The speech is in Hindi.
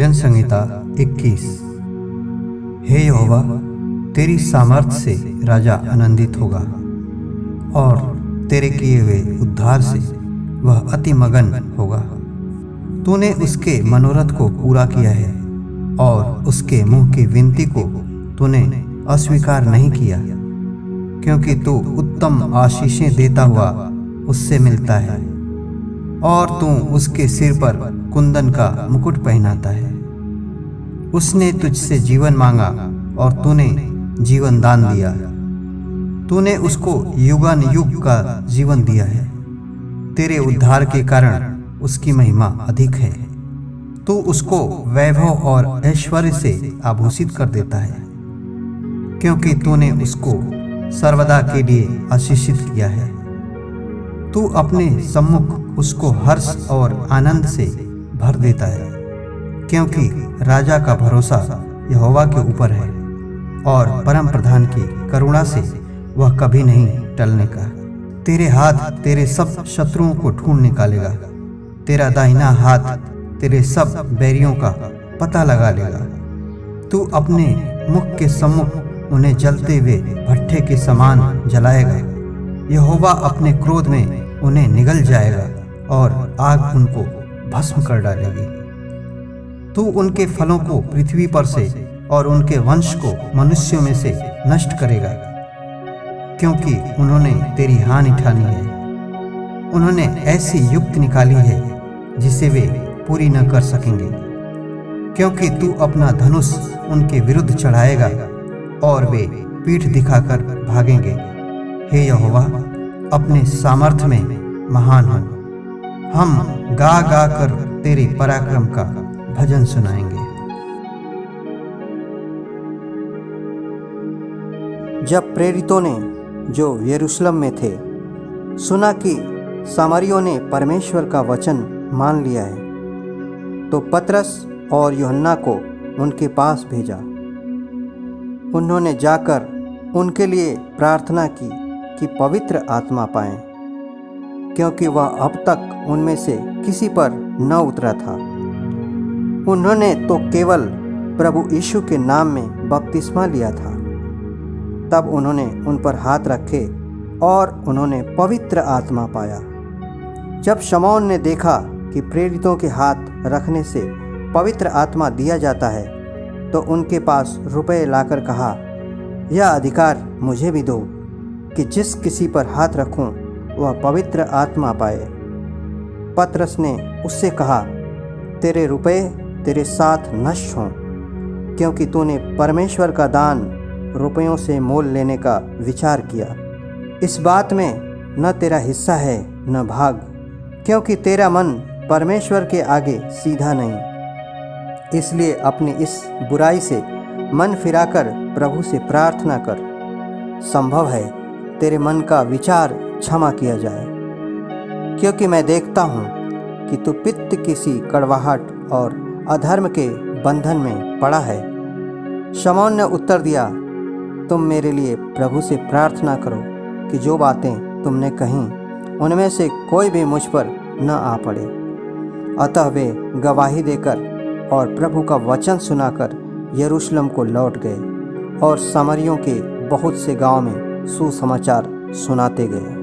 भजन संहिता 21। हे यहोवा, तेरी सामर्थ से राजा आनंदित होगा और तेरे किए हुए उद्धार से वह अति मगन होगा। तूने उसके मनोरथ को पूरा किया है और उसके मुंह की विनती को तूने अस्वीकार नहीं किया, क्योंकि तू उत्तम आशीषें देता हुआ उससे मिलता है और तू उसके सिर पर कुंदन का मुकुट पहनाता है। उसने तुझसे जीवन मांगा और तूने जीवन दान दिया। तूने उसको युगान युग का जीवन दिया है। तेरे उद्धार के कारण उसकी महिमा अधिक है। तू उसको वैभव और ऐश्वर्य से आभूषित कर देता है, क्योंकि तूने उसको सर्वदा के लिए आशीषित किया है। तू अपने सम्मुख उसको हर्ष और आनंद से भर देता है, क्योंकि राजा का भरोसा यहोवा के ऊपर है और परम प्रधान की करुणा से वह कभी नहीं टलने का। तेरे हाथ तेरे सब शत्रुओं को ढूंढ निकालेगा। तेरा दाहिना हाथ तेरे सब बैरियों का पता लगा लेगा। तू अपने मुख के सम्मुख उन्हें जलते हुए भट्ठे के समान जलाएगा। यहोवा अपने क्रोध में उन्हें निगल जाएगा और आग उनको भस्म कर डालेगी। तू उनके फलों को पृथ्वी पर से और उनके वंश को मनुष्यों में से नष्ट करेगा, क्योंकि उन्होंने तेरी हानि ठानी है। उन्होंने ऐसी युक्ति निकाली है जिसे वे पूरी न कर सकेंगे, क्योंकि तू अपना धनुष उनके विरुद्ध चढ़ाएगा और वे पीठ दिखाकर भागेंगे। हे यहोवा, अपने सामर्थ्य में महान हो। हम गा गा कर तेरे पराक्रम का भजन सुनाएंगे। जब प्रेरितों ने जो यरूशलेम में थे सुना कि सामरियों ने परमेश्वर का वचन मान लिया है, तो पतरस और यूहन्ना को उनके पास भेजा। उन्होंने जाकर उनके लिए प्रार्थना की कि पवित्र आत्मा पाएं, क्योंकि वह अब तक उनमें से किसी पर न उतरा था। उन्होंने तो केवल प्रभु यीशु के नाम में बपतिस्मा लिया था। तब उन्होंने उन पर हाथ रखे और उन्होंने पवित्र आत्मा पाया। जब शमौन ने देखा कि प्रेरितों के हाथ रखने से पवित्र आत्मा दिया जाता है, तो उनके पास रुपए लाकर कहा, यह अधिकार मुझे भी दो कि जिस किसी पर हाथ रखूं वह पवित्र आत्मा पाए। पतरस ने उससे कहा, तेरे रुपए तेरे साथ नष्ट हों, क्योंकि तूने परमेश्वर का दान रुपयों से मोल लेने का विचार किया। इस बात में न तेरा हिस्सा है न भाग, क्योंकि तेरा मन परमेश्वर के आगे सीधा नहीं। इसलिए अपनी इस बुराई से मन फिराकर प्रभु से प्रार्थना कर। संभव है तेरे मन का विचार क्षमा किया जाए, क्योंकि मैं देखता हूँ कि तू पित्त किसी कड़वाहट और अधर्म के बंधन में पड़ा है। शमौन ने उत्तर दिया, तुम मेरे लिए प्रभु से प्रार्थना करो कि जो बातें तुमने कहीं उनमें से कोई भी मुझ पर न आ पड़े। अतः वे गवाही देकर और प्रभु का वचन सुनाकर यरूशलेम को लौट गए और सामरियों के बहुत से गांव में सुसमाचार सुनाते गए।